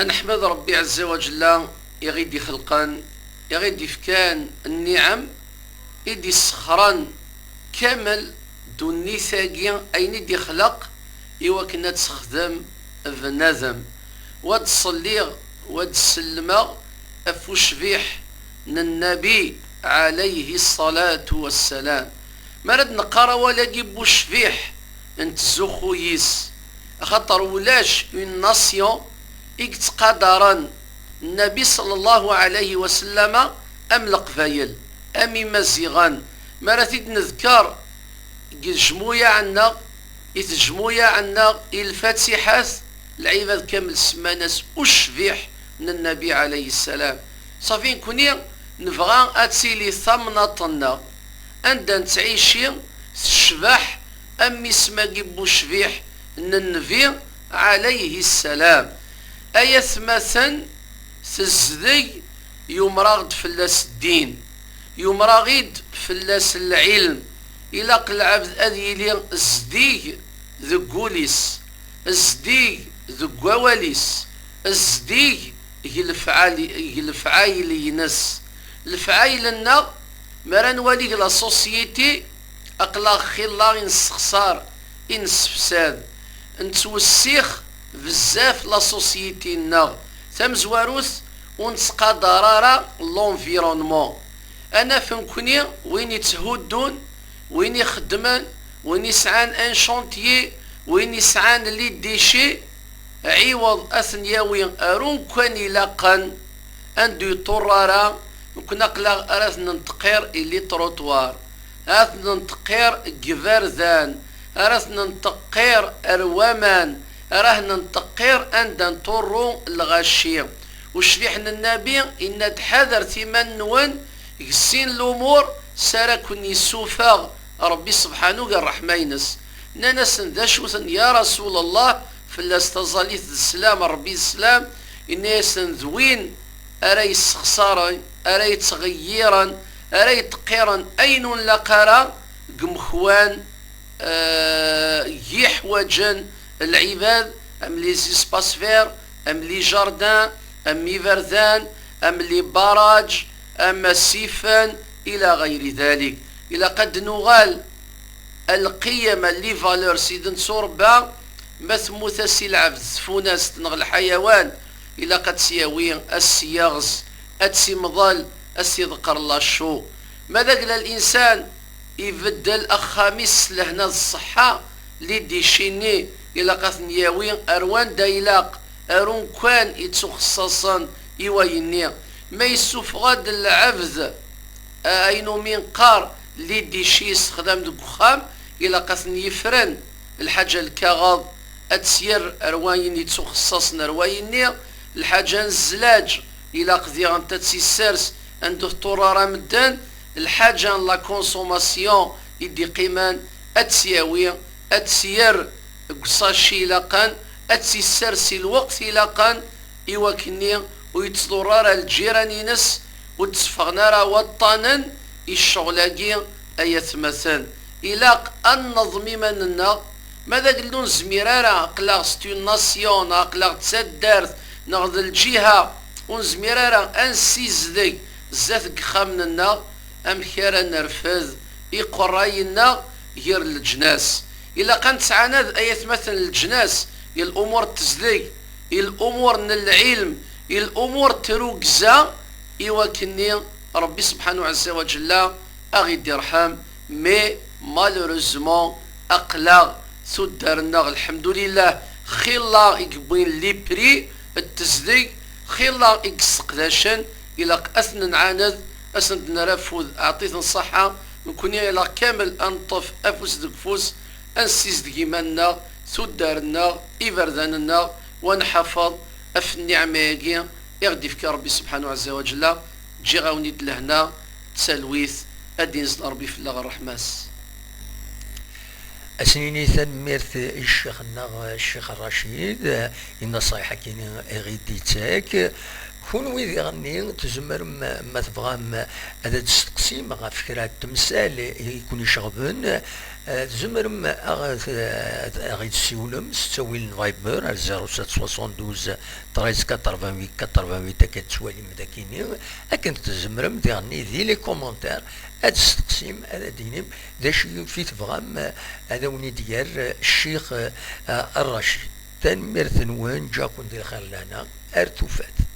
نحمد ربي عز وجل يغيدي خلقان يغيدي فكان النعم يدي سخران كامل دون نيثاقي أين دي خلق إوا كنا تستخدم بنادم واد صليغ واد سلمة أفوش بيح النبي عليه الصلاة والسلام مرد نقرا ولا جيبو شبيح انت زخويس خاطر ولاش اون ناسيون اكتقدرا النبي صلى الله عليه وسلم ام القبايل امي مزيغان مراتيد نذكر جموية عنا يتجموية عنا الفاتحات العباد كامل سماناس وشبيح من النبي عليه السلام صافي كوني نبغى اتسيلي ثمنة عندنا تعيشي الشبح امي سماقي بوشبيح النبي عليه السلام ايث مثلا تزدي يوم راغد فلاس الدين يوم راغد فلاس العلم الى العبد اذيلي زدي ذقوليس زدي ذقواليس زدي الفعايل ينس الفعايل النا مران وليك لا سوسيتي اقلا خلا انسخسار انسفساد نتوسيخ بزاف لا سوسيتي نا تمزواروث ونتقادر لونفيرونمون انا فنكوني وين يتهودون وين يخدمان وين يسعان ان شونتيي وين يسعان لي ديشي عوض اثنياوي ارون كان يلاقن اندو يطرارا ممكن اقلا اراث ننتقير اللي تروتوار اراث ننتقير جفرذان اراث ننتقير اروامان راه ننتقير أن نطرو الغشي وشبيح النبي إن تحذر ثمان نوان يقسين الأمور ساركن يسوفاغ ربي سبحانه قال رحمة ينس نانس ذاشوثن يا رسول الله فلا استظليت السلام ربي السلام إن يسن ذوين أري سخسارا أري تغييرا أري تقيرا أين لقرا قمخوان يحوجا العباد ام لي سباسفير ام لي جاردان ام لي فردان ام لي باراج ام السيفان الى غير ذلك الى قد نغال القيم اللي فالور سيدن صوربا مثموث العبد فوناس تنغ الحيوان الى قد سياوي السياغز اتسي مضال السيذقر الله شو ماذا قال الانسان يبدل اخاميس لهنا الصحه لدي شيني إلا قاثن ياوي أروان دايلاق أرون كان يتخصصا إيوايني ما يسوفغاد العبد أينو من قار لدي شي استخدام دو خام إلا قاثن يفرن الحاجة الكاغاض أتسير أروان يتخصصن أروايني الحاجة الزلاج إلا قذي غانتا تسيسرس عندو الطرارة مدان الحاجة لا كونسوماسيون يدي قيمان أتسياوي أتسير قصاشي لقان أتسيسرسي الوقت لقان إيواكني ويتصدرار الجيران ينس وتصفغنارا وطانا الشغلاقي أيث مثلا إلاق النظمي مننا ماذا قلون زميرارا أقلاغ ستون ناسيون أقلاغ تسدارت نغض الجهة ونزميرارا أنسيزدي زاث خامننا أم خيرا نرفذ إقراينا غير الجناس إلا كانت سعانات أيث مثلا الجناس الأمور التزدي الأمور من العلم الأمور تروكزا إيواكني ربي سبحانه عز وجل أغيد يرحم مي مالوريزمون أقلا سدرنا الحمد لله خلا يقبين لي بري التزدي خلا يقسقداشن إلا أثنى عاند أثنى نرفض أعطيت الصحة نكوني إلى كامل أنطف أفوس دكفوس أنسيز دقيمانا سدارنا إبرداننا ونحفظ أف النعمة يجي يغدي فيك ربي سبحانه عز وجل جي غاوني لهنا تسلويث أدين زل ربي في الله الرحماس أسنيني ثمرت الشيخ الرشيد النصائح كاين غيدي تاك كون ذي غني تزمر ما تبغى هذا تستقسيم غا فكرة تمثال يكون يشغبن تزمر غي تسيولم تسوي الفايبر 0772 13 88 88 كتسوالي مداكيني لكن تزمرم ذي غني ذي لي كومونتير هذا التقسيم هذا دينيم ذا شي في تبغى هذا وني ديال الشيخ الرشيد تنمير ثنوان جاكون ديال خلانا ارتفات.